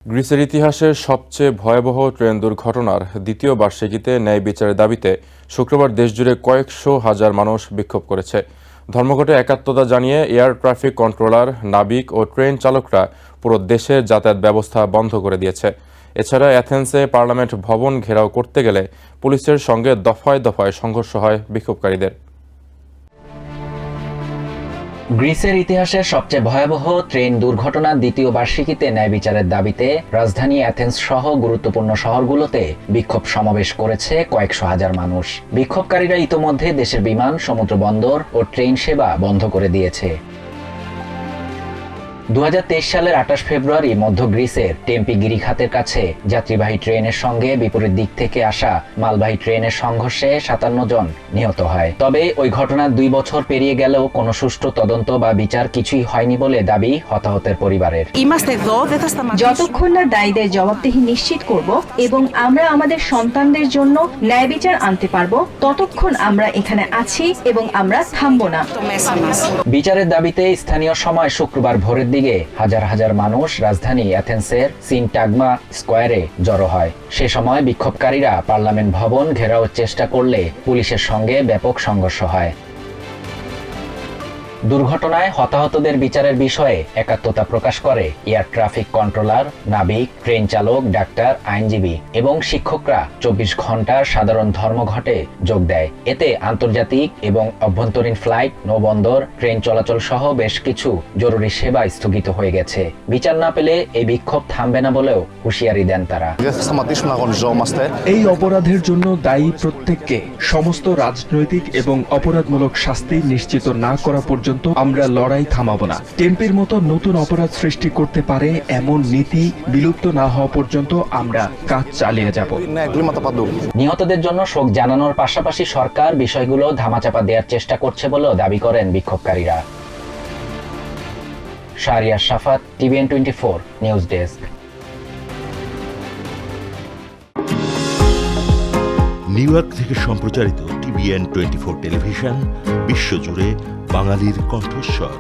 গ্রিসের ইতিহাসের সবচেয়ে ভয়াবহ ট্রেন দুর্ঘটনার দ্বিতীয় বার্ষিকীতে ন্যায় বিচারের দাবিতে শুক্রবার দেশজুড়ে কয়েকশো হাজার মানুষ বিক্ষোভ করেছে। ধর্মঘটে একাত্মতা জানিয়ে এয়ার ট্রাফিক কন্ট্রোলার, নাবিক ও ট্রেন চালকরা পুরো দেশের যাতায়াত ব্যবস্থা বন্ধ করে দিয়েছে। এছাড়া অ্যাথেন্সে পার্লামেন্ট ভবন ঘেরাও করতে গেলে পুলিশের সঙ্গে দফায় দফায় সংঘর্ষ হয় বিক্ষোভকারীদের। গ্রিসের ইতিহাসের সবচেয়ে ভয়াবহ ট্রেন দুর্ঘটনার দ্বিতীয় বার্ষিকীতে ন্যায় বিচারের দাবিতে রাজধানী অ্যাথেন্স সহ গুরুত্বপূর্ণ শহরগুলোতে বিক্ষোভ সমাবেশ করেছে কয়েকশো হাজার মানুষ। বিক্ষোভকারীরা ইতোমধ্যে দেশের বিমান, সমুদ্র বন্দর ও ট্রেন সেবা বন্ধ করে দিয়েছে। 2023 সালের 28 ফেব্রুয়ারি মধ্য গ্রিসের টেম্পি গিরিখাতের কাছে যাত্রীবাহী ট্রেনের সঙ্গে বিপরীত দিক থেকে আসা মালবাহী ট্রেনের সংঘর্ষে 57 জন নিহত হয়। তবে ওই ঘটনার 2 বছর পেরিয়ে গেলেও কোনো সুষ্ঠু তদন্ত বা বিচার কিছুই হয়নি বলে দাবি হতাহতের পরিবারের। যতক্ষণ না দায়ীদের জবাবদিহি নিশ্চিত করব এবং আমরা আমাদের সন্তানদের জন্য ন্যায় বিচার আনতে পারব, ততক্ষণ আমরা এখানে আছি এবং আমরা থামব না। বিচারের দাবিতে স্থানীয় সময় শুক্রবার ভোরের দিকে হাজার হাজার মানুষ রাজধানী অ্যাথেন্সের সিনটাগমা স্কোয়ারে জড়ো হয়। সে সময় বিক্ষোভকারীরা পার্লামেন্ট ভবন ঘেরাওর চেষ্টা করলে পুলিশের সঙ্গে ব্যাপক সংঘর্ষ হয়। দুর্ঘটনায় হতাহতদের বিচারের বিষয়ে একাত্মতা প্রকাশ করে এয়ার ট্রাফিক কন্ট্রোলার, নাবিক, ট্রেন চালক, ডাক্তার, আইনজীবী এবং শিক্ষকরা 24 ঘন্টার সাধারণ ধর্মঘটে যোগ দেয়। এতে আন্তর্জাতিক এবং অভ্যন্তরীণ ফ্লাইট, নৌবন্দর, ট্রেন চলাচল সহ বেশ কিছু জরুরি সেবা স্থগিত হয়ে গেছে। বিচার না পেলে এই বিক্ষোভ থামবে না বলেও হুঁশিয়ারি দেন তারা। এই অপরাধের জন্য দায়ী প্রত্যেককে সমস্ত রাজনৈতিক এবং অপরাধমূলক শাস্তি নিশ্চিত না করা পর্যন্ত আমরা লড়াই থামাবো না। টেম্পির মতো নতুন অপরাধ সৃষ্টি করতে পারে এমন নীতি বিলুপ্ত না হওয়া পর্যন্ত আমরা কাজ চালিয়ে যাব। নিহতদের জন্য শোক জানানোর পাশাপাশি সরকার বিষয়গুলো ধামাচাপা দেওয়ার চেষ্টা করছে বলেও দাবি করেন বিক্ষোভকারীরা। শাহরিয়ার শাফাত, TVN 24 news desk. New York থেকে সম্প্রচারিত TVN 24 টেলিভিশন বিশ্বজুড়ে বাঙালির কণ্ঠস্বর।